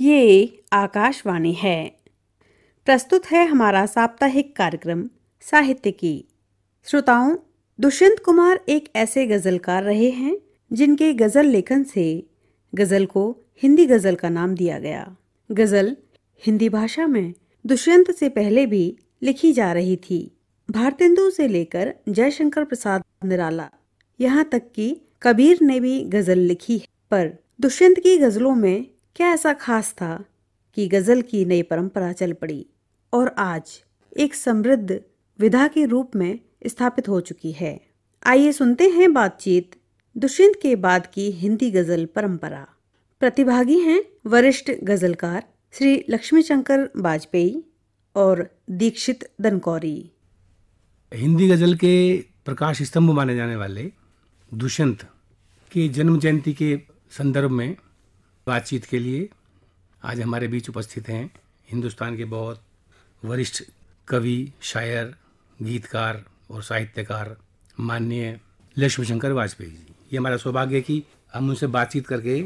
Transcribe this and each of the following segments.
ये आकाशवाणी है। प्रस्तुत है हमारा साप्ताहिक कार्यक्रम साहित्य की। श्रोताओं, दुष्यंत कुमार एक ऐसे गजलकार रहे हैं जिनके गजल लेखन से गजल को हिंदी गजल का नाम दिया गया। गजल हिंदी भाषा में दुष्यंत से पहले भी लिखी जा रही थी। भारतेंदु से लेकर जयशंकर प्रसाद निराला, यहाँ तक कि कबीर ने भी गजल लिखी है। पर दुष्यंत की गजलों में क्या ऐसा खास था कि गजल की नई परंपरा चल पड़ी और आज एक समृद्ध विधा के रूप में स्थापित हो चुकी है। आइए सुनते हैं बातचीत दुष्यंत के बाद की हिंदी गजल परंपरा। प्रतिभागी हैं वरिष्ठ गजलकार श्री लक्ष्मीशंकर वाजपेयी और दीक्षित दनकौरी। हिंदी गजल के प्रकाश स्तंभ माने जाने वाले दुष्यंत की जन्म जयंती के संदर्भ में बातचीत के लिए आज हमारे बीच उपस्थित हैं हिंदुस्तान के बहुत वरिष्ठ कवि, शायर, गीतकार और साहित्यकार माननीय लक्ष्मीशंकर वाजपेयी जी। ये हमारा सौभाग्य है कि हम उनसे बातचीत करके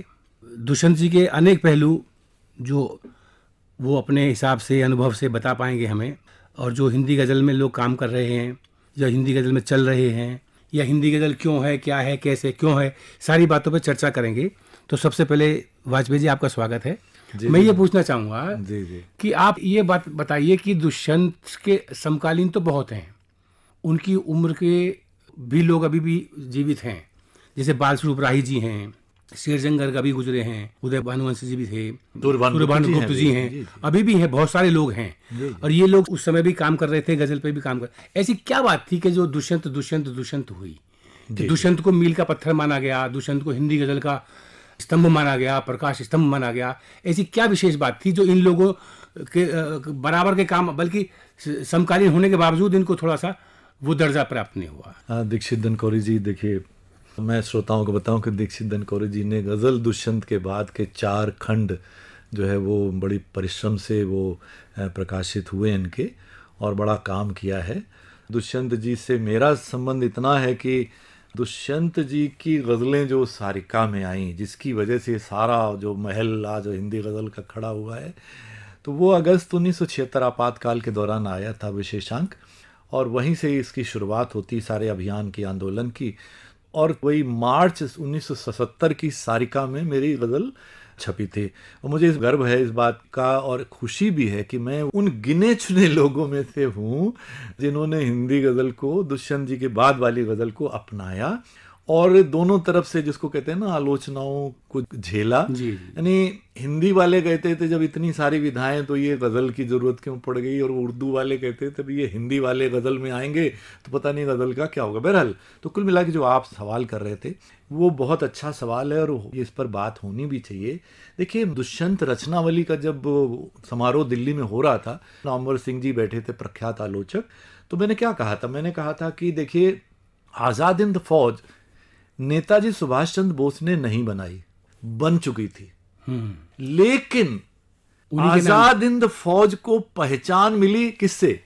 दुष्यंत जी के अनेक पहलू जो वो अपने हिसाब से, अनुभव से बता पाएंगे हमें, और जो हिंदी गज़ल में लोग काम कर रहे हैं या हिंदी गज़ल में चल रहे हैं या हिंदी गज़ल क्यों है, क्या है, कैसे, क्यों है, सारी बातों पर चर्चा करेंगे। तो सबसे पहले वाजपेयी जी, आपका स्वागत है। मैं ये पूछना चाहूँगा कि आप ये बात बताइए कि दुष्यंत के समकालीन तो बहुत हैं, उनकी उम्र के भी लोग अभी भी जीवित हैं, जैसे बाल स्वरूप राही जी हैं, शेरजंगर कभी गुजरे हैं, उदय भानुवंशी जी भी थे, सूर्यभानुगुप्त जी हैं, अभी भी हैं, बहुत सारे लोग हैं। और ये लोग उस समय भी काम कर रहे थे, गजल पे भी काम कर। ऐसी क्या बात थी कि जो दुष्यंत हुई, दुष्यंत को मील का पत्थर माना गया, दुष्यंत को हिंदी गजल का स्तंभ माना गया, प्रकाश स्तंभ माना गया? ऐसी क्या विशेष बात थी जो इन लोगों के बराबर के काम, बल्कि समकालीन होने के बावजूद इनको थोड़ा सा वो दर्जा प्राप्त नहीं हुआ? दीक्षित दनकौरी जी, देखिए मैं श्रोताओं को बताऊं कि दीक्षित दनकौरी जी ने गज़ल दुष्यंत के बाद के 4 खंड जो है वो बड़ी परिश्रम से वो प्रकाशित हुए इनके, और बड़ा काम किया है। दुष्यंत जी से मेरा संबंध इतना है कि दुष्यंत जी की गज़लें जो सारिका में आईं, जिसकी वजह से सारा जो महल आज हिंदी गज़ल का खड़ा हुआ है, तो वो अगस्त 1976 आपातकाल के दौरान आया था विशेषांक, और वहीं से इसकी शुरुआत होती सारे अभियान की, आंदोलन की। और वही मार्च 1977 की सारिका में मेरी गज़ल छपी थी। और मुझे इस गर्व है इस बात का, और खुशी भी है कि मैं उन गिने चुने लोगों में से हूँ जिन्होंने हिंदी गज़ल को, दुष्यंत जी के बाद वाली गज़ल को अपनाया, और दोनों तरफ से, जिसको कहते हैं ना, आलोचनाओं को झेला। यानी हिंदी वाले कहते थे जब इतनी सारी विधाएं तो ये गज़ल की ज़रूरत क्यों पड़ गई, और उर्दू वाले कहते थे ये हिंदी वाले गज़ल में आएंगे तो पता नहीं गज़ल का क्या होगा। बहरहाल, तो कुल मिला के जो आप सवाल कर रहे थे वो बहुत अच्छा सवाल है, और इस पर बात होनी भी चाहिए। देखिए, दुष्यंत रचनावली का जब समारोह दिल्ली में हो रहा था, नामवर सिंह जी बैठे थे, प्रख्यात आलोचक। तो मैंने क्या कहा था? मैंने कहा था कि देखिए, आज़ाद हिंद फौज नेताजी सुभाष चंद्र बोस ने नहीं बनाई, बन चुकी थी, लेकिन आजाद हिंद फौज को पहचान मिली किससे?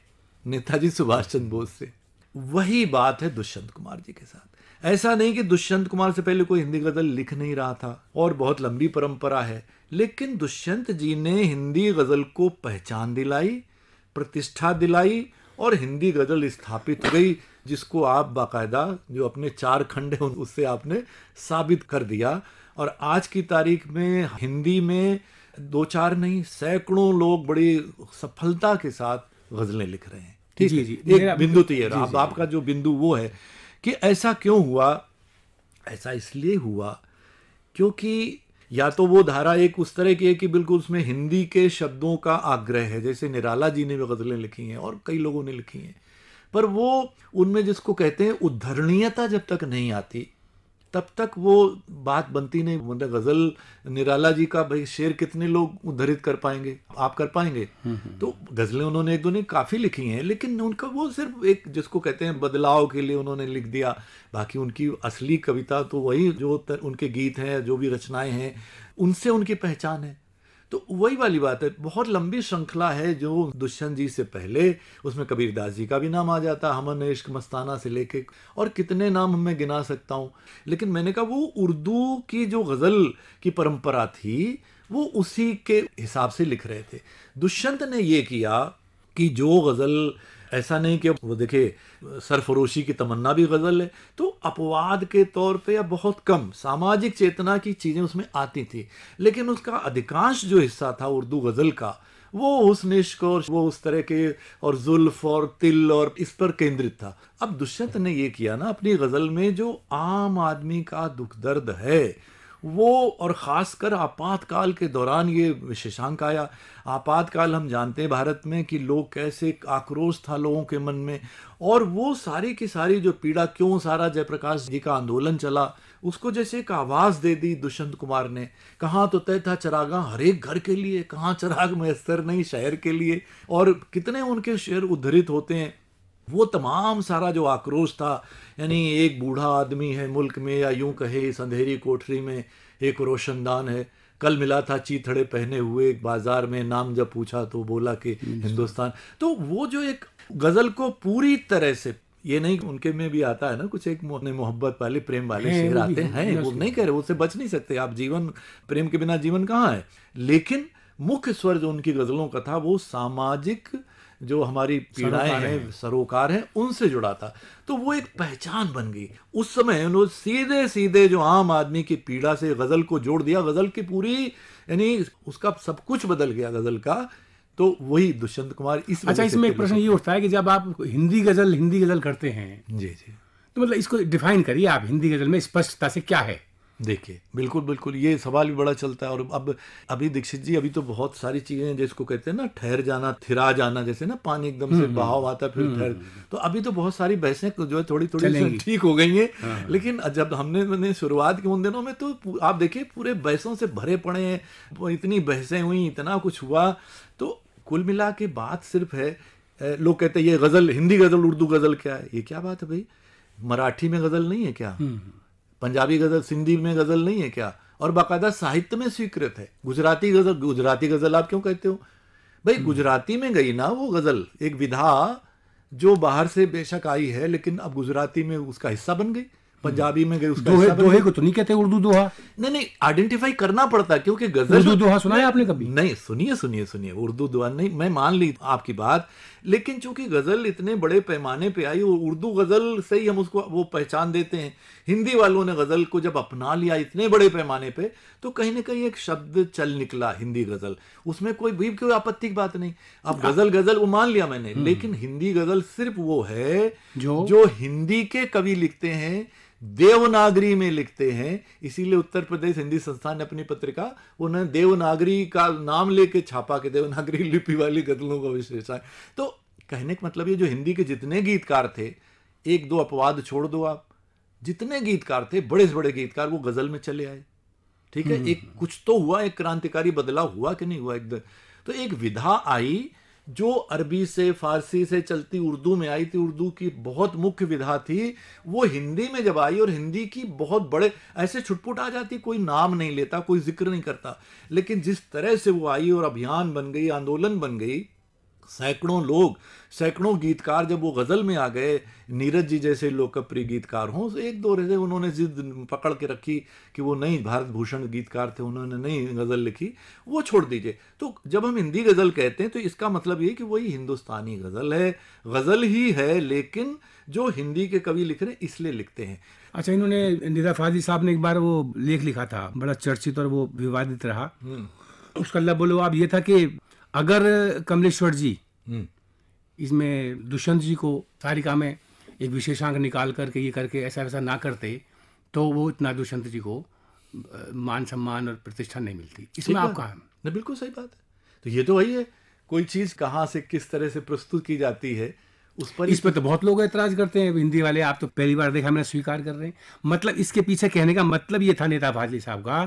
नेताजी सुभाष चंद्र बोस से। वही बात है दुष्यंत कुमार जी के साथ। ऐसा नहीं कि दुष्यंत कुमार से पहले कोई हिंदी गजल लिख नहीं रहा था, और बहुत लंबी परंपरा है, लेकिन दुष्यंत जी ने हिंदी गजल को पहचान दिलाई, प्रतिष्ठा दिलाई, और हिंदी गजल स्थापित हो गई, जिसको आप बाकायदा जो अपने 4 खंड हैं उससे आपने साबित कर दिया। और आज की तारीख में हिंदी में 2-4 नहीं, सैकड़ों लोग बड़ी सफलता के साथ गजलें लिख रहे हैं। ठीक है जी, एक बिंदु तो ये रहा। आपका जो बिंदु वो है कि ऐसा क्यों हुआ? ऐसा इसलिए हुआ क्योंकि या तो वो धारा एक उस तरह की है कि बिल्कुल उसमें हिंदी के शब्दों का आग्रह है, जैसे निराला जी ने भी गजलें लिखी हैं और कई लोगों ने लिखी हैं, पर वो उनमें जिसको कहते हैं उद्धरणीयता जब तक नहीं आती तब तक वो बात बनती नहीं। मतलब गजल निराला जी का भाई शेर कितने लोग उद्धृत कर पाएंगे? आप कर पाएंगे? तो गजलें उन्होंने एक दो ने काफी लिखी हैं, लेकिन उनका वो सिर्फ एक जिसको कहते हैं बदलाव के लिए उन्होंने लिख दिया। बाकी उनकी असली कविता तो वही जो उनके गीत हैं, जो भी रचनाएं हैं, उनसे उनकी पहचान है। तो वही वाली बात है, बहुत लंबी श्रृंखला है जो दुष्यंत जी से पहले, उसमें कबीरदास जी का भी नाम आ जाता, हमन इश्क मस्ताना से लेके और कितने नाम मैं गिना सकता हूँ। लेकिन मैंने कहा वो उर्दू की जो गज़ल की परंपरा थी वो उसी के हिसाब से लिख रहे थे। दुष्यंत ने ये किया कि जो गजल, ऐसा नहीं कि वो देखे सरफरोशी की तमन्ना भी गजल है, तो अपवाद के तौर पे या बहुत कम सामाजिक चेतना की चीजें उसमें आती थी, लेकिन उसका अधिकांश जो हिस्सा था उर्दू गजल का वो हुस्न इश्क और वो उस तरह के और जुल्फ और तिल और इस पर केंद्रित था। अब दुष्यंत ने ये किया ना अपनी गजल में, जो आम आदमी का दुख दर्द है वो, और खासकर आपातकाल के दौरान ये विशेषांक आया। आपातकाल हम जानते हैं भारत में कि लोग कैसे आक्रोश था लोगों के मन में, और वो सारी की सारी जो पीड़ा, क्यों सारा जयप्रकाश जी का आंदोलन चला, उसको जैसे एक आवाज दे दी दुष्यंत कुमार ने। कहाँ तो तय था चरागा हर एक घर के लिए, कहाँ चराग मैसर नहीं शहर के लिए, और कितने उनके शेर उद्धृत होते हैं। वो तमाम सारा जो आक्रोश था, यानी एक बूढ़ा आदमी है मुल्क में, या यूं कहे इस अंधेरी कोठरी में एक रोशनदान है, कल मिला था चीथड़े पहने हुए एक बाजार में, नाम जब पूछा तो बोला कि हिंदुस्तान। तो वो जो एक गजल को पूरी तरह से, ये नहीं उनके में भी आता है ना कुछ एक मोहब्बत वाले प्रेम वाले शेर आते हैं, वो नहीं कह रहे, उससे बच नहीं सकते आप, जीवन प्रेम के बिना जीवन कहाँ है, लेकिन मुख्य स्वर जो उनकी गजलों का था वो सामाजिक जो हमारी पीड़ाएं हैं, सरोकार हैं, उनसे जुड़ा था। तो वो एक पहचान बन गई उस समय। उन्होंने सीधे सीधे जो आम आदमी की पीड़ा से गजल को जोड़ दिया, गजल की पूरी, यानी उसका सब कुछ बदल गया गजल का। तो वही दुष्यंत कुमार इस। अच्छा, इसमें एक प्रश्न ये उठता है कि जब आप हिंदी गजल करते हैं, जी जी, तो मतलब इसको डिफाइन करिए आप, हिंदी गजल में स्पष्टता से क्या है? देखिए, बिल्कुल बिल्कुल ये सवाल भी बड़ा चलता है। और अब अभी दीक्षित जी, अभी तो बहुत सारी चीजें जिसको कहते हैं ना ठहर जाना, थिरा जाना, जैसे ना पानी एकदम से बहाव आता फिर ठहर, तो अभी तो बहुत सारी बहसें जो है थोड़ी थोड़ी ठीक हो गई हैं। लेकिन जब मैंने शुरुआत के उन दिनों में, तो आप देखिए पूरे बहसों से भरे पड़े हैं, इतनी बहसें हुई, इतना कुछ हुआ। तो कुल मिला के बात सिर्फ है, लोग कहते हैं ये गजल, हिंदी गजल उर्दू गजल क्या है, ये क्या बात है भाई? मराठी में गजल नहीं है क्या? पंजाबी गजल, सिंधी में गजल नहीं है क्या? और बाकायदा साहित्य में स्वीकृत है। गुजराती गजल आप क्यों कहते हो भाई? गुजराती में गई ना वो गजल, एक विधा जो बाहर से बेशक आई है, लेकिन अब गुजराती में उसका हिस्सा बन गई, पंजाबी में गई उसका हिस्सा बन गई। दोहे को तो नहीं कहते उर्दू दोहा? नहीं, आइडेंटिफाई करना पड़ता है, क्योंकि गजल उर्दू दोहा सुना है आपने कभी? नहीं, सुनिए उर्दू दोहा नहीं, मैं मान ली आपकी बात, लेकिन चूंकि गजल इतने बड़े पैमाने पे आई, उर्दू गजल से ही हम उसको वो पहचान देते हैं। हिंदी वालों ने गजल को जब अपना लिया इतने बड़े पैमाने पे, तो कहीं ना कहीं एक शब्द चल निकला हिंदी गजल, उसमें कोई आपत्ति की बात नहीं। अब गजल वो मान लिया मैंने, लेकिन हिंदी गजल सिर्फ वो है जो हिंदी के कवि लिखते हैं, देवनागरी में लिखते हैं। इसीलिए उत्तर प्रदेश हिंदी संस्थान ने अपनी पत्रिका, उन्होंने देवनागरी का नाम लेके छापा के देवनागरी लिपि वाली गजलों का विशेषण। तो कहने का मतलब ये, जो हिंदी के जितने गीतकार थे, एक दो अपवाद छोड़ दो आप, जितने गीतकार थे बड़े से बड़े गीतकार, वो गजल में चले आए। ठीक है, एक कुछ तो हुआ, एक क्रांतिकारी बदलाव हुआ कि नहीं हुआ एकदम। तो एक विधा आई जो अरबी से फारसी से चलती उर्दू में आई थी, उर्दू की बहुत मुख्य विधा थी, वो हिंदी में जब आई, और हिंदी की बहुत बड़े ऐसे छुटपुट आ जाती, कोई नाम नहीं लेता, कोई जिक्र नहीं करता, लेकिन जिस तरह से वो आई और अभियान बन गई, आंदोलन बन गई, सैकड़ों लोग, सैकड़ों गीतकार जब वो गजल में आ गए, नीरज जी जैसे लोकप्रिय गीतकार हों, एक दो रहे उन्होंने जिद पकड़ के रखी कि वो नहीं, भारत भूषण गीतकार थे, उन्होंने नहीं गजल लिखी, वो छोड़ दीजिए। तो जब हम हिंदी गजल कहते हैं तो इसका मतलब ये कि वही हिंदुस्तानी गजल है, गजल ही है, लेकिन जो हिंदी के कवि लिख रहे हैं इसलिए लिखते हैं। अच्छा, इन्होंने निदा फाजी साहब ने एक बार वो लेख लिखा था, बड़ा चर्चित और वो विवादित रहा। उसका लबो आप ये था कि अगर कमलेश्वर जी इसमें दुष्यंत जी को सारिका में एक विशेषांक निकाल करके ये करके ऐसा वैसा ना करते, तो वो इतना दुष्यंत जी को मान सम्मान और प्रतिष्ठा नहीं मिलती। इसमें आप कहा? नहीं, बिल्कुल सही बात है। तो ये तो वही है, कोई चीज कहाँ से किस तरह से प्रस्तुत की जाती है, उस पर इस पर तो बहुत लोग एतराज करते हैं हिंदी वाले। आप तो पहली बार देखा, मैंने स्वीकार कर रहे हैं। मतलब इसके पीछे कहने का मतलब ये था नेता फाजली साहब का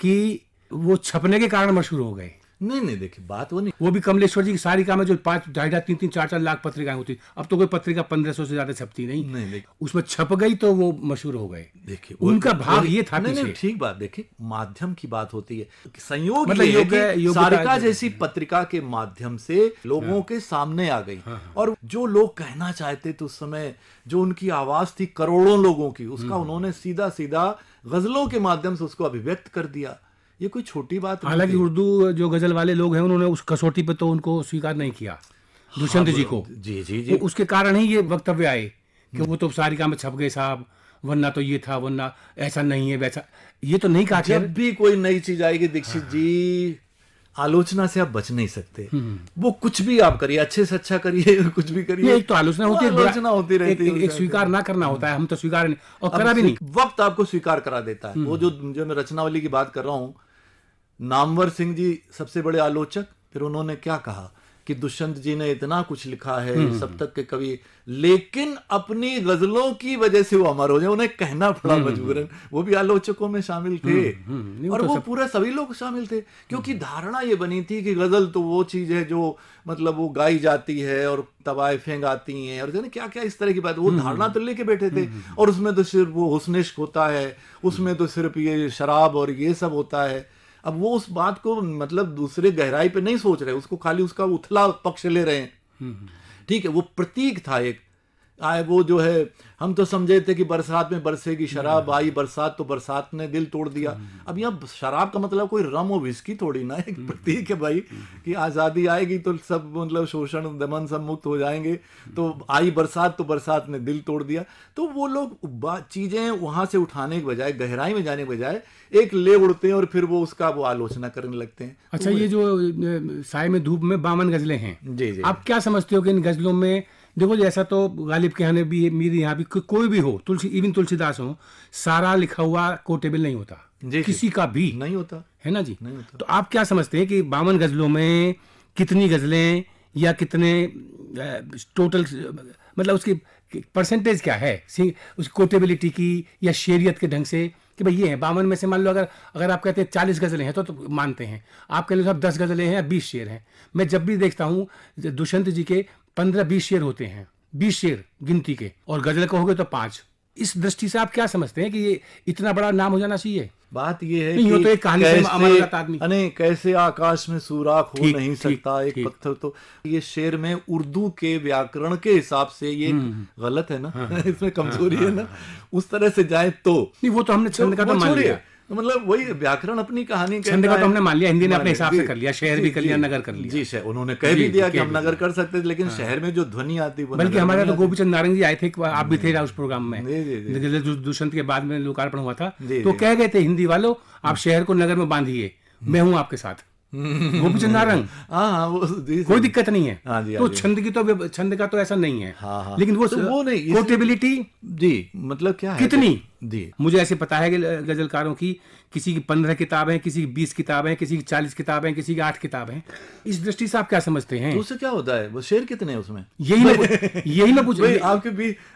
कि वो छपने के कारण मशहूर हो गए। नहीं, देखिए बात वो नहीं, वो भी कमलेश्वर जी की सारिका में जो 5, 2.5, 3, 4 लाख पत्रिकाएं होती, अब तो कोई पत्रिका 1500 से ज्यादा छपती नहीं, उसमें छप गई तो वो मशहूर हो गए। देखिए उनका भाग ये था। नहीं, ठीक बात, देखिए माध्यम की बात होती है, संयोग मतलब सारिका जैसी पत्रिका के माध्यम से लोगों के सामने आ गई, और जो लोग कहना चाहते थे उस समय, जो उनकी आवाज थी करोड़ों लोगों की, उसका उन्होंने सीधा सीधा गजलों के माध्यम से उसको अभिव्यक्त कर दिया ये कोई छोटी बात नहीं हालांकि थी। उर्दू जो गजल वाले लोग हैं उन्होंने उस कसौटी पे तो उनको स्वीकार नहीं किया दुष्यंत जी को। जी जी जी। उसके कारण ही ये वक्तव्य आए कि वो तो सारिका में छप गए साहब, वरना तो ये था, वरना ऐसा नहीं है वैसा। ये तो नहीं कहा। जब भी कोई नई चीज आएगी दीक्षित जी, आलोचना से आप बच नहीं सकते। वो कुछ भी आप करिए, अच्छे से अच्छा करिए, कुछ भी करिए, एक तो आलोचना होती है, आलोचना होती रहती है। एक स्वीकार ना करना होता है, हम तो स्वीकार नहीं और करा भी नहीं। वक्त आपको स्वीकार करा देता है। वो जो मैं रचनावली की बात कर रहा हूँ, नामवर सिंह जी सबसे बड़े आलोचक, फिर उन्होंने क्या कहा कि दुष्यंत जी ने इतना कुछ लिखा है, सप्तक के कवि, लेकिन अपनी गजलों की वजह से वो अमर हो जाए, उन्हें कहना पड़ा मजबूरन। वो भी आलोचकों में शामिल थे और वो पूरे सभी लोग शामिल थे, क्योंकि धारणा ये बनी थी कि गजल तो वो चीज है जो मतलब वो गाई जाती है और तवाइफें गाती हैं और क्या क्या इस तरह की बात, वो धारणा तो लेके बैठे थे। और उसमें तो सिर्फ वो हुस्न इश्क होता है, उसमें तो सिर्फ ये शराब और ये सब होता है। अब वो उस बात को मतलब दूसरे गहराई पे नहीं सोच रहे, उसको खाली उसका उथला पक्ष ले रहे हैं। ठीक है, वो प्रतीक था एक आए, वो जो है हम तो समझे थे कि बरसात में बरसेगी शराब, आई बरसात तो बरसात ने दिल तोड़ दिया। अब यहाँ शराब का मतलब कोई रम और विस्की थोड़ी ना, एक प्रतीक है भाई कि आज़ादी आएगी तो सब मतलब शोषण दमन सब मुक्त हो जाएंगे। तो आई बरसात तो बरसात ने दिल तोड़ दिया। तो वो लोग चीजें वहां से उठाने के बजाय, गहराई में जाने के बजाय एक ले उड़ते हैं और फिर वो उसका वो आलोचना करने लगते हैं। अच्छा, ये जो साय में धूप में 52 गजलें हैं, जी जी, आप क्या समझते हो कि इन गजलों में, देखो जैसा तो गालिब के यहाँ भी, मेरे यहाँ भी, कोई भी हो, इवन तुलसीदास हो, सारा लिखा हुआ कोटेबल नहीं होता, किसी का भी नहीं होता है ना जी। नहीं होता। तो आप क्या समझते हैं कि 52 गजलों में कितनी गजलें या कितने टोटल, मतलब उसकी परसेंटेज क्या है उसकी कोटेबिलिटी की या शेरियत के ढंग से, कि भाई ये है 52 में से मान लो अगर आप कहते हैं 40 गजलें हैं तो मानते हैं, आप कह लो साहब 10 गजलें हैं या 20 शेर हैं। मैं जब भी देखता हूँ दुष्यंत जी के 15-20 शेर होते हैं, 20 शेर गिनती के, और गजल कहोगे तो 5। इस दृष्टि से आप क्या समझते हैं कि ये इतना बड़ा नाम हो जाना चाहिए? बात ये है कि तो एक कहानी से अमरगत आदमी, अने कैसे आकाश में सुराख हो नहीं सकता एक पत्थर, तो ये शेर में उर्दू के व्याकरण के हिसाब से ये गलत है ना, इसमें कमजोरी है ना। उस तरह से जाए तो नहीं, वो तो हमने छंद का तो मान लिया, मतलब वही व्याकरण अपनी कहानी छंद का तो हमने मान लिया, हिंदी ने अपने हिसाब से कर लिया, शहर भी कर लिया, नगर कर लिया। जी, शहर उन्होंने कह भी दिया कि हम नगर कर सकते थे, लेकिन शहर में जो ध्वनि आती, बल्कि हमारे तो गोपीचंद नारंग जी आए थे, आप भी थे उस प्रोग्राम में, दुष्यंत के बाद में लोकार्पण हुआ था, तो कह गए थे हिंदी वालों आप शहर को नगर में बांधिए, मैं हूं आपके साथ। गोपीचंद नारंग, कोई दिक्कत नहीं है। तो छंद का तो ऐसा नहीं है, लेकिन वो नहीं, कोटेबिलिटी जी मतलब क्या है कितनी जी। मुझे ऐसे पता है कि गजलकारों की किसी की 15 किताब है, किसी की 20 किताब है, किसी की 40 किताब है, किसी की 8 किताब है। इस दृष्टि से आप क्या समझते हैं? तो उससे क्या होता है, वो शेर कितने हैं उसमें? यही मैं पूछ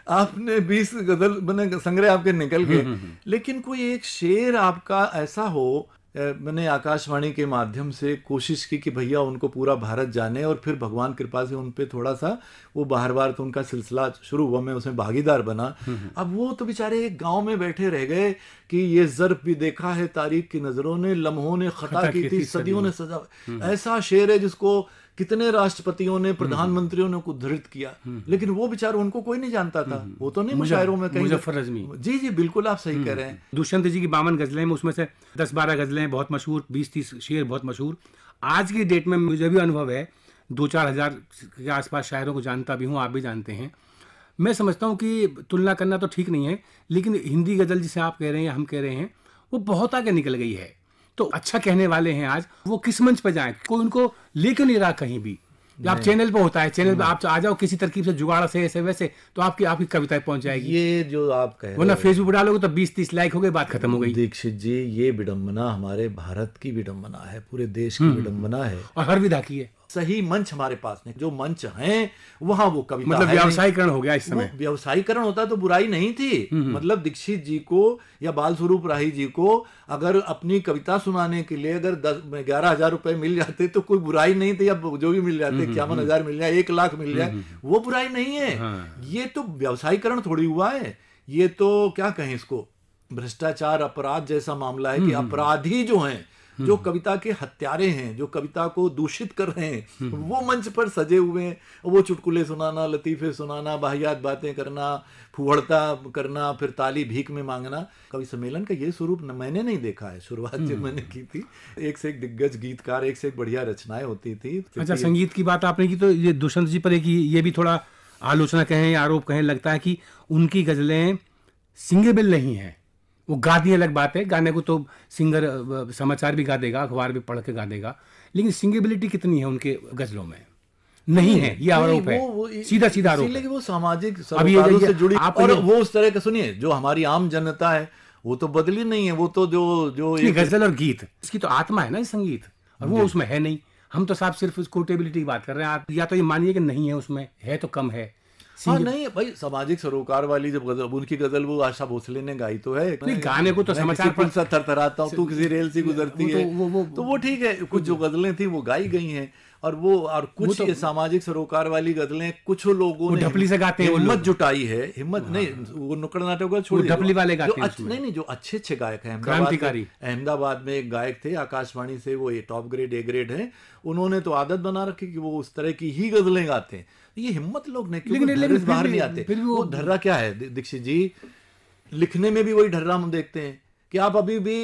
आपने 20 गजल बने संग्रह आपके निकल गए, लेकिन कोई एक शेर आपका ऐसा हो। मैंने आकाशवाणी के माध्यम से कोशिश की कि भैया उनको पूरा भारत जाने, और फिर भगवान कृपा से उन पे थोड़ा सा वो बार तो उनका सिलसिला शुरू हुआ, मैं उसमें भागीदार बना। अब वो तो बेचारे एक गांव में बैठे रह गए कि ये ज़र्फ भी देखा है तारीख की नजरों ने, लम्हों ने खता की थी सदियों ने सजा। ऐसा शेर है जिसको कितने राष्ट्रपतियों ने, प्रधानमंत्रियों ने उद्धृत किया, लेकिन वो बेचारे उनको कोई नहीं जानता था। वो तो नहीं मुशायरों में कहीं, मुजफ्फर आजमी। जी बिल्कुल आप सही कह रहे हैं। दुष्यंत जी की 52 गजलें में उसमें से 10-12 गजलें बहुत मशहूर, 20-30 शेर बहुत मशहूर। आज की डेट में मुझे भी अनुभव है, 2-4 हजार के आसपास शायरों को जानता भी हूँ, आप भी जानते हैं। मैं समझता हूँ कि तुलना करना तो ठीक नहीं है, लेकिन हिंदी गजल जिसे आप कह रहे हैं, हम कह रहे हैं, वो बहुत आगे निकल गई है। तो अच्छा कहने वाले हैं आज, वो किस मंच पर जाएं, कोई उनको लेके नहीं रहा कहीं भी। आप चैनल पे होता है, चैनल पे आप आ जाओ किसी तरकीब से, जुगाड़ से ऐसे वैसे, तो आपकी कविताएं पहुंच जाएगी। ये जो आप कह रहे हैं, वरना फेसबुक पर डालोगे तो 20-30 लाइक हो गए, बात खत्म हो गई। दीक्षित जी, ये विडंबना हमारे भारत की विडंबना है, पूरे देश की विडंबना है, और हर विधा की है। सही मंच हमारे पास नहीं, जो मंच हैं वहां वो कविता मतलब व्यावसायीकरण हो गया इस समय। व्यावसायीकरण होता तो बुराई नहीं थी। मतलब दीक्षित जी को या बाल स्वरूप राही जी को अगर अपनी कविता सुनाने के लिए अगर 11,000 रुपए मिल जाते तो कोई बुराई नहीं थी, या जो भी मिल जाते 51,000 मिल जाए, 1 लाख मिल जाए, वो बुराई नहीं है। ये तो व्यावसायीकरण थोड़ी हुआ है, ये तो क्या कहें इसको, भ्रष्टाचार अपराध जैसा मामला है कि अपराधी जो हैं जो कविता के हत्यारे हैं, जो कविता को दूषित कर रहे हैं, वो मंच पर सजे हुए हैं। वो चुटकुले सुनाना, लतीफे सुनाना, वाहियात बातें करना, फुहड़ता करना, फिर ताली भीख में मांगना। कवि सम्मेलन का ये स्वरूप मैंने नहीं देखा है। शुरुआत जब मैंने की थी, एक से एक दिग्गज गीतकार, एक से एक बढ़िया रचनाएं होती थी। अच्छा, संगीत की बात आपने की तो ये दुष्यंत जी पर एक ये भी थोड़ा आलोचना कहें, आरोप कहें, लगता है कि उनकी गजलें सिंगेबल नहीं है। वो गाती अलग बात है, गाने को तो सिंगर समाचार भी गा देगा, अखबार भी पढ़ के गा देगा, लेकिन सिंगेबिलिटी कितनी है उनके गजलों में? नहीं है, ये आरोप है, सीधा सीधा आरोप है। वो सामाजिक सरोकारों से जुड़ी, और वो उस तरह का, सुनिए, जो हमारी आम जनता है वो तो बदली नहीं है। वो तो जो गजल और गीत, इसकी तो आत्मा है ना, संगीत, और वो उसमें है नहीं। हम तो साहब सिर्फ कोटेबिलिटी की बात कर रहे हैं। आप या तो ये मानिए कि नहीं है, उसमें है तो कम है। हाँ, नहीं भाई, सामाजिक सरोकार वाली जब गजल, उनकी गजल वो आशा भोसले ने गाई तो है। गाने को तो समाचार पर सा थरथराता हूँ, तू किसी रेल से गुजरती है, तो वो ठीक है। कुछ जो गजलें थी वो गाई गई हैं, और कुछ ये सामाजिक सरोकार वाली गजलें कुछ लोगों ने ढपली से गाते हैं, हिम्मत जुटाई है। हिम्मत नहीं, वो नुक्कड़ नाटक का छोड़, ढपली वाले गाते हैं। नहीं, जो अच्छे अच्छे गायक हैं। क्रांतिकारी अहमदाबाद में एक गायक थे, आकाशवाणी से, वो टॉप ग्रेड, ए ग्रेड है। उन्होंने तो आदत बना रखी कि वो उस तरह की ही गजलें गाते हैं। ये हिम्मत लोग ने, क्योंकि बाहर नहीं आते। वो ढर्रा क्या है दीक्षित जी, लिखने में भी वही ढर्रा हम देखते हैं कि आप अभी भी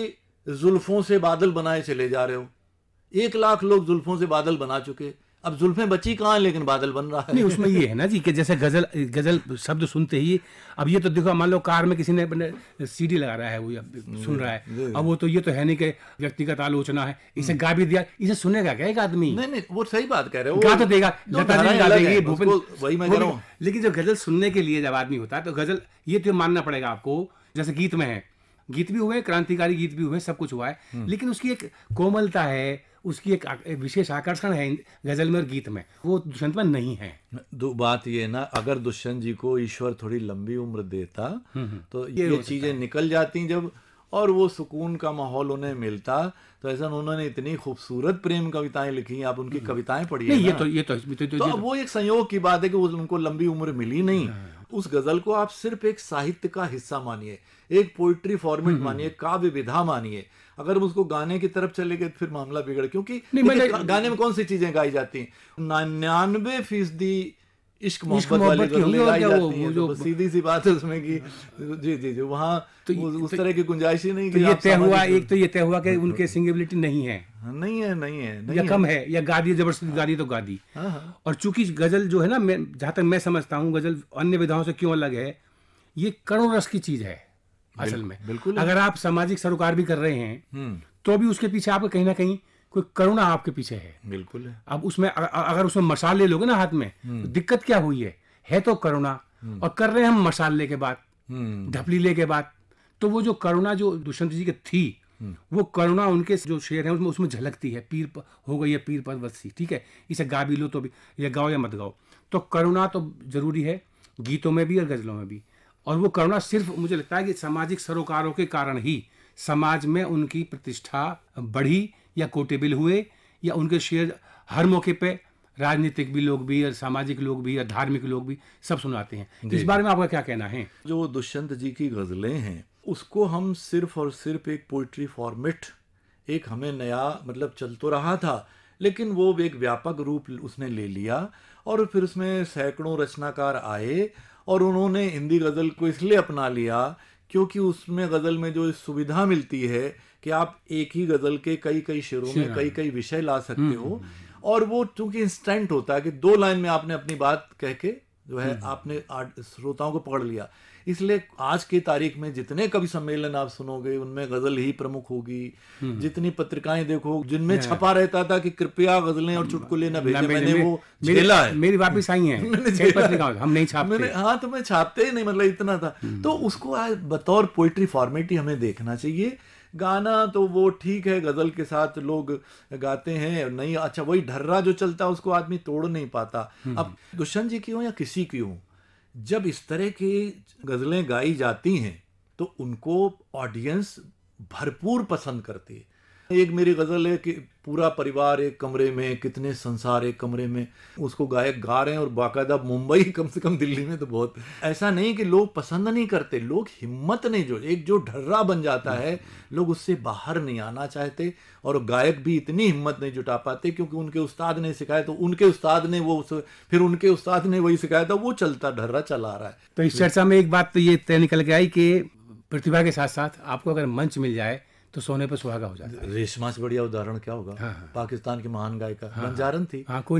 जुल्फों से बादल बनाए चले जा रहे हो। 1 लाख लोग जुल्फों से बादल बना चुके, अब जुल्फें बची कहाँ है, लेकिन बादल बन रहा है। नहीं, उसमें ये है ना जी कि जैसे गजल शब्द सुनते ही, अब ये तो देखो, मान लो कार में किसी ने सीडी लगा रहा है, वो सुन रहा है, अब वो तो ये तो है नहीं कि व्यक्तिगत आलोचना है, इसे गा भी दिया, इसे सुनेगा क्या एक आदमी? नहीं, वो सही बात कह रहे हो, गा तो देगा, वही मैं कह रहा हूँ। लेकिन जब गजल सुनने के लिए जब आदमी होता है तो गजल, ये तो मानना पड़ेगा आपको, जैसे गीत में है, गीत भी हुए, क्रांतिकारी गीत भी हुए, सब कुछ हुआ है, लेकिन उसकी एक कोमलता है, उसकी एक विशेष आकर्षण है गजल में और गीत में, वो दुष्यंत में नहीं है। बात ये ना, अगर दुष्यंत जी को ईश्वर थोड़ी लंबी उम्र देता तो ये चीजें निकल जाती जब, और वो सुकून का माहौल उन्हें मिलता। तो ऐसा उन्होंने इतनी खूबसूरत प्रेम कविताएं लिखी, आप उनकी कविताएं पढ़िए। तो वो एक संयोग की बात है कि उनको लंबी उम्र मिली नहीं। उस गजल को आप सिर्फ एक साहित्य का हिस्सा मानिए, एक पोइट्री फॉर्मेट मानिए, काव्य विधा मानिए। अगर उसको गाने की तरफ चले गए फिर मामला बिगड़, क्योंकि गाने में कौन सी चीजें गाई जाती हैं? 99% इश्क मोहब्बत वाली गजलें गाई जाती हैं। तो सीधी सी बात है उसमें कि जी वहाँ उस तरह की गुंजाइश ही नहीं। तो ये तय हुआ, एक तो ये तय हुआ कि उनके सिंगेबिलिटी नहीं है, नहीं या कम है, या गा दी, जबरदस्ती गा दी तो गा दी। और चूंकि गजल जो है ना, जहां तक मैं समझता हूँ, गजल अन्य विधाओं से क्यों अलग है, ये करुण रस की चीज है असल में। बिल्कुल। अगर आप सामाजिक सरोकार भी कर रहे हैं तो भी उसके पीछे आपको कहीं ना कहीं कोई करुणा आपके पीछे है। बिल्कुल है। अब उसमें अगर उसमें मसाल ले लोगे ना हाथ में, तो दिक्कत क्या हुई है तो करुणा, और कर रहे हैं हम मसाले के बाद, ढपलीले के बाद। तो वो जो करुणा जो दुष्यंत जी की थी, वो करुणा उनके जो शेर है उसमें झलकती है। पीर हो गई है, पीर पर्वत, ठीक है, इसे गा भी लो तो भी, या गाओ या मत गाओ, तो करुणा तो जरूरी है गीतों में भी और गजलों में भी। और वो करुणा सिर्फ, मुझे लगता है कि सामाजिक सरोकारों के कारण ही समाज में उनकी प्रतिष्ठा बढ़ी, या कोटेबिल हुए, या उनके शेर हर मौके पे राजनीतिक भी लोग भी और सामाजिक लोग भी और धार्मिक लोग भी सब सुनाते हैं। इस बारे में आपका क्या कहना है? जो दुष्यंत जी की गजलें हैं, उसको हम सिर्फ और सिर्फ एक पोइट्री फॉर्मेट, एक हमें नया मतलब चल तो रहा था, लेकिन वो एक व्यापक रूप उसने ले लिया। और फिर उसमें सैकड़ों रचनाकार आए, और उन्होंने हिंदी गजल को इसलिए अपना लिया क्योंकि उसमें गजल में जो सुविधा मिलती है कि आप एक ही गजल के कई शेरों में कई विषय ला सकते हो। और वो चूंकि इंस्टेंट होता है कि 2 लाइन में आपने अपनी बात कह के जो है आपने श्रोताओं को पकड़ लिया। इसलिए आज की तारीख में जितने कवि सम्मेलन आप सुनोगे उनमें गजल ही प्रमुख होगी। जितनी पत्रिकाएं देखो जिनमें छपा रहता था कि कृपया गजलें और चुटकुले न भेजें, मैंने वो झेला है। मेरी वापिस आई है हम नहीं छापते। हाँ, तो मैं छापते ही नहीं, मतलब इतना था। तो उसको आज बतौर पोइट्री फॉर्मेट ही हमें देखना चाहिए। गाना तो वो ठीक है, गजल के साथ लोग गाते हैं, नहीं अच्छा वही ढर्रा जो चलता है उसको आदमी तोड़ नहीं पाता। अब दुष्यंत जी की हो या किसी की हो, जब इस तरह की गजलें गाई जाती हैं तो उनको ऑडियंस भरपूर पसंद करती है। एक मेरी गजल है कि पूरा परिवार एक कमरे में, कितने संसार एक कमरे में, उसको गायक गा रहे हैं और बाकायदा मुंबई, कम से कम दिल्ली में तो बहुत। ऐसा नहीं कि लोग पसंद नहीं करते, लोग हिम्मत नहीं, जो एक जो ढर्रा बन जाता है, लोग उससे बाहर नहीं आना चाहते, और गायक भी इतनी हिम्मत नहीं जुटा पाते क्योंकि उनके उस्ताद ने सिखाया, तो उनके उस्ताद ने वो फिर उनके उस्ताद ने वही सिखाया था, वो चलता ढर्रा चला रहा है। तो इस चर्चा में एक बात तो ये तय निकल के आई कि प्रतिभा के साथ साथ आपको अगर मंच मिल जाए तो सोने पर सुहागा हो जाता है। रेशमा से बढ़िया उदाहरण क्या होगा? हाँ। पाकिस्तान की महान गायिका बंजारन थी। कोई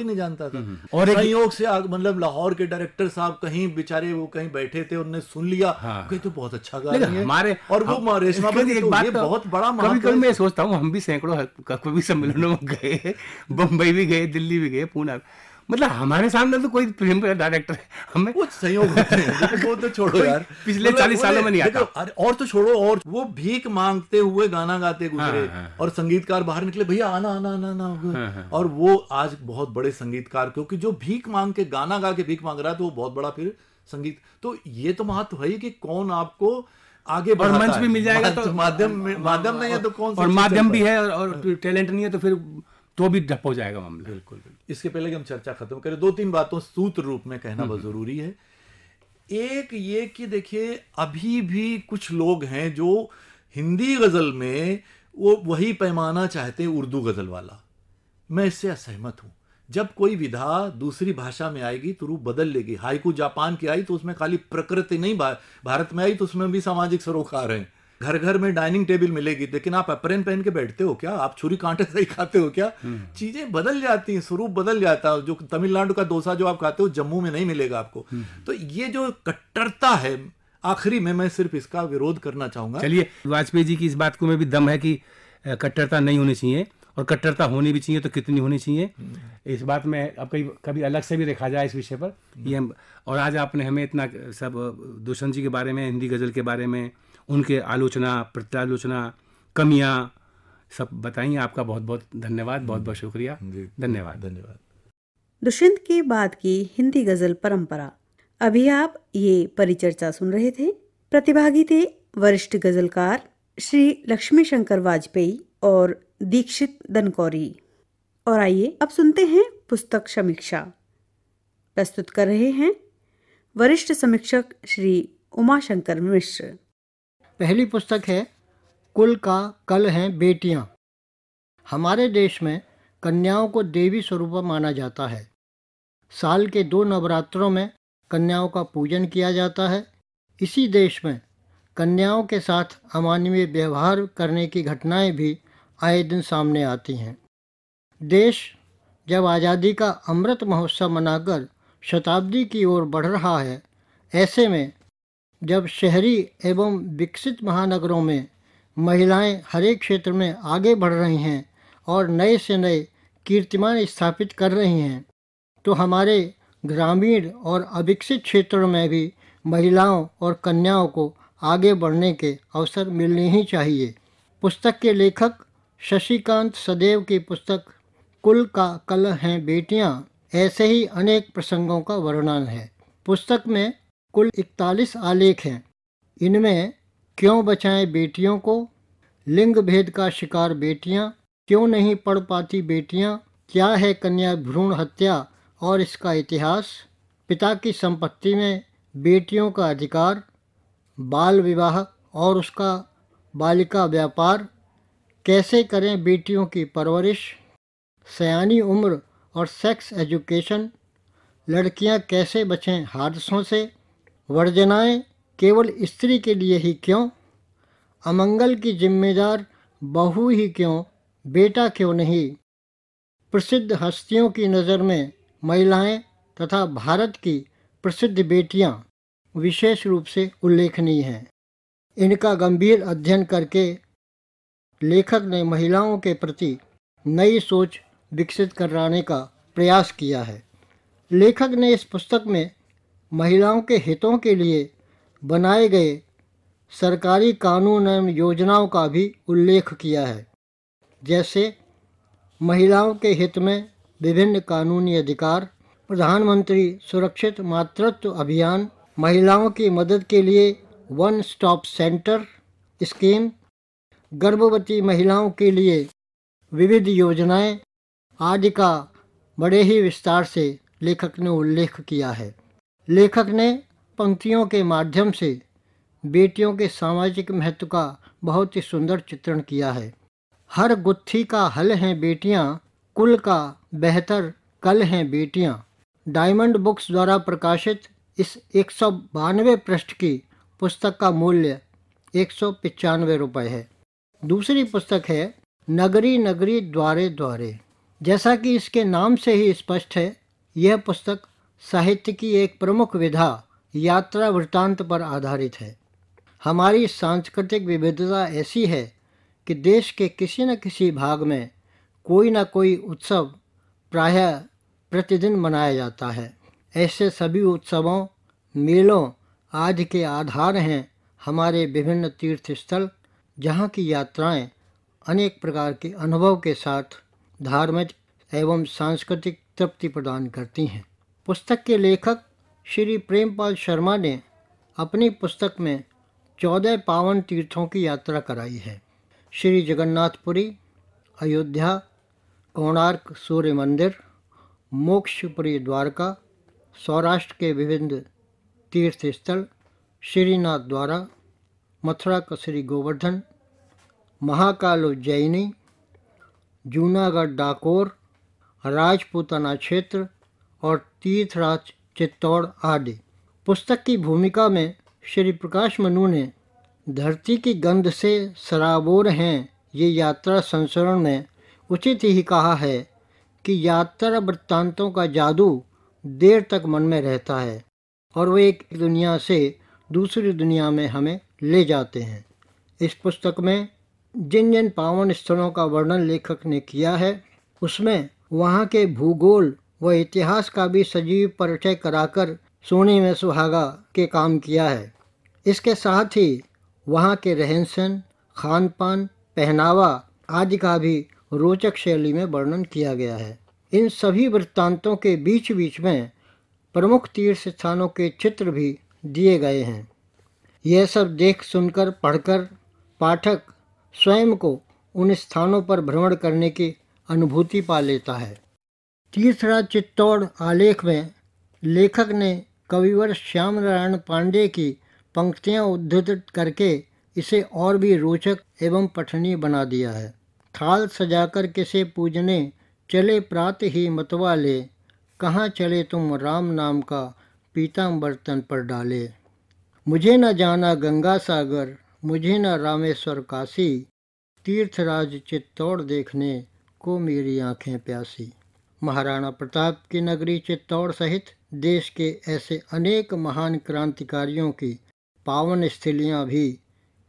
नहीं जानता था। और संयोग से मतलब लाहौर के डायरेक्टर साहब कहीं बेचारे वो कहीं बैठे थे, उन्होंने सुन लिया, कहीं तो बहुत अच्छा गा रही है हमारे, और वो रेशमा एक बात, बहुत बड़ा। कभी मैं सोचता हूँ हम भी सैकड़ों कवि सम्मेलनों में गए, बम्बई भी गए, दिल्ली भी गए, पूना, मतलब हमारे सामने तो कोई फिल्म का डायरेक्टर है, हमें वो संयोग होते हैं, वो तो छोड़ो यार, पिछले 40 सालों में नहीं आता। और तो छोड़ो, और वो भीख मांगते हुए गाना गाते गुजरे, और संगीतकार बाहर निकले, भैया आना आना आना आना, और वो आज बहुत बड़े संगीतकार, क्योंकि जो भीख मांग के गाना गा के भीख मांग रहा है तो वो बहुत बड़ा फिर संगीत। तो ये तो महत्व है कि कौन आपको आगे बढ़ाता है, और मंच भी मिल जाएगा तो माध्यम नहीं है तो कौन, और माध्यम भी है और टैलेंट नहीं है तो फिर तो भी ठप हो जाएगा मामला। बिल्कुल। इसके पहले कि हम चर्चा खत्म करें, 2-3 बातों सूत्र रूप में कहना बहुत जरूरी है। एक ये कि देखिए, अभी भी कुछ लोग हैं जो हिंदी गजल में वो वही पैमाना चाहते हैं उर्दू गजल वाला। मैं इससे असहमत हूं। जब कोई विधा दूसरी भाषा में आएगी तो रूप बदल लेगी। हाइकू जापान की आई तो उसमें खाली प्रकृति नहीं, भारत में आई तो उसमें भी सामाजिक सरोकार हैं। घर घर में डाइनिंग टेबल मिलेगी, लेकिन आप अप्रेन पहन के बैठते हो क्या? आप छुरी कांटे से ही खाते हो क्या? चीजें बदल जाती हैं, स्वरूप बदल जाता है। जो तमिलनाडु का डोसा जो आप खाते हो जम्मू में नहीं मिलेगा आपको। तो ये जो कट्टरता है, आखिरी में मैं सिर्फ इसका विरोध करना चाहूंगा। चलिए, वाजपेयी जी की इस बात को में भी दम है कि कट्टरता नहीं होनी चाहिए, और कट्टरता होनी भी चाहिए तो कितनी होनी चाहिए, इस बात में अब कभी अलग से भी देखा जाए इस विषय पर ये। और आज आपने हमें इतना सब दुष्यंत जी के बारे में, हिंदी गजल के बारे में, उनके आलोचना प्रत्यालोचना, कमियां सब बताइए। आपका बहुत बहुत धन्यवाद, बहुत बहुत शुक्रिया। धन्यवाद। दुष्यंत के बाद की हिंदी गजल परंपरा। अभी आप ये परिचर्चा सुन रहे थे। प्रतिभागी थे वरिष्ठ गजलकार श्री लक्ष्मी शंकर वाजपेयी और दीक्षित दनकौरी। और आइए अब सुनते हैं पुस्तक समीक्षा। प्रस्तुत कर रहे हैं वरिष्ठ समीक्षक श्री उमाशंकर मिश्र। पहली पुस्तक है कुल का कल हैं बेटियां। हमारे देश में कन्याओं को देवी स्वरूप माना जाता है। साल के 2 नवरात्रों में कन्याओं का पूजन किया जाता है। इसी देश में कन्याओं के साथ अमानवीय व्यवहार करने की घटनाएं भी आए दिन सामने आती हैं। देश जब आज़ादी का अमृत महोत्सव मनाकर शताब्दी की ओर बढ़ रहा है, ऐसे में जब शहरी एवं विकसित महानगरों में महिलाएं हर एक क्षेत्र में आगे बढ़ रही हैं और नए से नए कीर्तिमान स्थापित कर रही हैं, तो हमारे ग्रामीण और अविकसित क्षेत्रों में भी महिलाओं और कन्याओं को आगे बढ़ने के अवसर मिलने ही चाहिए। पुस्तक के लेखक शशिकांत सदैव की पुस्तक कुल का कल हैं बेटियां ऐसे ही अनेक प्रसंगों का वर्णन है। पुस्तक में कुल 41 आलेख हैं। इनमें क्यों बचाएं बेटियों को, लिंग भेद का शिकार बेटियां, क्यों नहीं पढ़ पाती बेटियां, क्या है कन्या भ्रूण हत्या और इसका इतिहास, पिता की संपत्ति में बेटियों का अधिकार, बाल विवाह और उसका बालिका व्यापार, कैसे करें बेटियों की परवरिश, सयानी उम्र और सेक्स एजुकेशन, लड़कियां कैसे बचें हादसों से, वर्जनाएं केवल स्त्री के लिए ही क्यों, अमंगल की जिम्मेदार बहू ही क्यों, बेटा क्यों नहीं, प्रसिद्ध हस्तियों की नज़र में महिलाएं तथा भारत की प्रसिद्ध बेटियां विशेष रूप से उल्लेखनीय हैं। इनका गंभीर अध्ययन करके लेखक ने महिलाओं के प्रति नई सोच विकसित कराने का प्रयास किया है। लेखक ने इस पुस्तक में महिलाओं के हितों के लिए बनाए गए सरकारी कानून एवं योजनाओं का भी उल्लेख किया है, जैसे महिलाओं के हित में विभिन्न कानूनी अधिकार, प्रधानमंत्री सुरक्षित मातृत्व अभियान, महिलाओं की मदद के लिए वन स्टॉप सेंटर स्कीम, गर्भवती महिलाओं के लिए विविध योजनाएं आदि का बड़े ही विस्तार से लेखक ने उल्लेख किया है। लेखक ने पंक्तियों के माध्यम से बेटियों के सामाजिक महत्व का बहुत ही सुंदर चित्रण किया है। हर गुत्थी का हल हैं बेटियां, कुल का बेहतर कल हैं बेटियां। डायमंड बुक्स द्वारा प्रकाशित इस 192 पृष्ठ की पुस्तक का मूल्य 195 रुपये है। दूसरी पुस्तक है नगरी नगरी द्वारे द्वारे। जैसा कि इसके नाम से ही स्पष्ट है, यह पुस्तक साहित्य की एक प्रमुख विधा यात्रा वृत्तांत पर आधारित है। हमारी सांस्कृतिक विविधता ऐसी है कि देश के किसी न किसी भाग में कोई न कोई उत्सव प्रायः प्रतिदिन मनाया जाता है। ऐसे सभी उत्सवों, मेलों आदि के आधार हैं हमारे विभिन्न तीर्थ स्थल, जहाँ की यात्राएं अनेक प्रकार के अनुभव के साथ धार्मिक एवं सांस्कृतिक तृप्ति प्रदान करती हैं। पुस्तक के लेखक श्री प्रेमपाल शर्मा ने अपनी पुस्तक में 14 पावन तीर्थों की यात्रा कराई है। श्री जगन्नाथपुरी, अयोध्या, कोणार्क सूर्य मंदिर, मोक्षपुरी द्वारका, सौराष्ट्र के विभिन्न तीर्थ स्थल, श्रीनाथ द्वारा, मथुरा का श्री गोवर्धन, महाकाल उज्जैनी, जूनागढ़ डाकोर, राजपूताना क्षेत्र और तीर्थराज चित्तौड़ आदि। पुस्तक की भूमिका में श्री प्रकाश मनु ने धरती की गंध से सराबोर हैं ये यात्रा संस्मरण में उचित ही कहा है कि यात्रा वृत्तांतों का जादू देर तक मन में रहता है और वो एक दुनिया से दूसरी दुनिया में हमें ले जाते हैं। इस पुस्तक में जिन जिन पावन स्थलों का वर्णन लेखक ने किया है, उसमें वहाँ के भूगोल व इतिहास का भी सजीव परिचय कराकर सोने में सुहागा के काम किया है। इसके साथ ही वहाँ के रहन सहन, खान पान, पहनावा आदि का भी रोचक शैली में वर्णन किया गया है। इन सभी वृत्तांतों के बीच बीच में प्रमुख तीर्थ स्थानों के चित्र भी दिए गए हैं। यह सब देख सुनकर पढ़कर पाठक स्वयं को उन स्थानों पर भ्रमण करने की अनुभूति पा लेता है। तीर्थराज चित्तौड़ आलेख में लेखक ने कविवर श्याम नारायण पांडे की पंक्तियां उद्धृत करके इसे और भी रोचक एवं पठनीय बना दिया है। थाल सजाकर किसे पूजने चले प्रात ही मतवाले, कहाँ चले तुम राम नाम का पीताम्बर तन पर डाले। मुझे न जाना गंगा सागर, मुझे न रामेश्वर काशी, तीर्थराज चित्तौड़ देखने को मेरी आंखें प्यासी। महाराणा प्रताप की नगरी चित्तौड़ सहित देश के ऐसे अनेक महान क्रांतिकारियों की पावन स्थलियाँ भी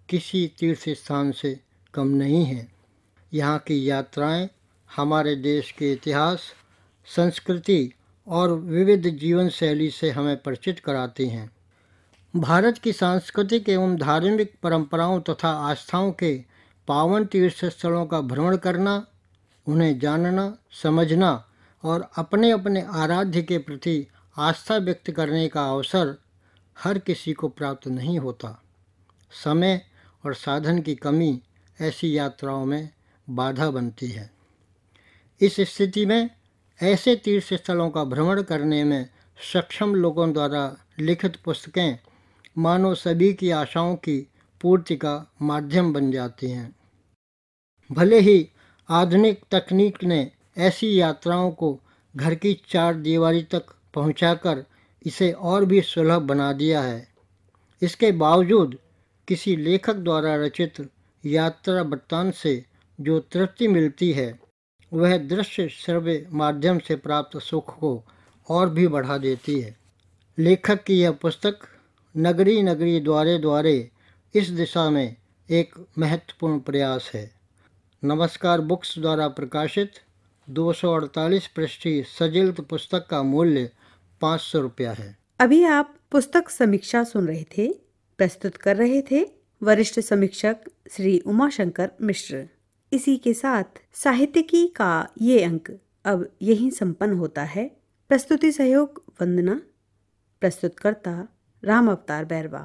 किसी तीर्थ स्थान से कम नहीं हैं। यहाँ की यात्राएं हमारे देश के इतिहास, संस्कृति और विविध जीवन शैली से हमें परिचित कराती हैं। भारत की सांस्कृतिक एवं धार्मिक परंपराओं तथा आस्थाओं के पावन तीर्थ स्थलों का भ्रमण करना, उन्हें जानना, समझना और अपने अपने आराध्य के प्रति आस्था व्यक्त करने का अवसर हर किसी को प्राप्त नहीं होता। समय और साधन की कमी ऐसी यात्राओं में बाधा बनती है। इस स्थिति में ऐसे तीर्थ स्थलों का भ्रमण करने में सक्षम लोगों द्वारा लिखित पुस्तकें मानो सभी की आशाओं की पूर्ति का माध्यम बन जाती हैं। भले ही आधुनिक तकनीक ने ऐसी यात्राओं को घर की चार दीवारी तक पहुंचाकर इसे और भी सुलभ बना दिया है, इसके बावजूद किसी लेखक द्वारा रचित यात्रा वृत्तांत से जो तृप्ति मिलती है, वह दृश्य श्रव्य माध्यम से प्राप्त सुख को और भी बढ़ा देती है। लेखक की यह पुस्तक नगरी नगरी द्वारे द्वारे इस दिशा में एक महत्वपूर्ण प्रयास है। नमस्कार बुक्स द्वारा प्रकाशित 248 पृष्ठीय सजिल्त पुस्तक का मूल्य 500 रुपया है। अभी आप पुस्तक समीक्षा सुन रहे थे। प्रस्तुत कर रहे थे वरिष्ठ समीक्षक श्री उमाशंकर मिश्र। इसी के साथ साहित्यिकी का ये अंक अब यहीं संपन्न होता है। प्रस्तुति सहयोग वंदना, प्रस्तुतकर्ता राम अवतार बैरवा।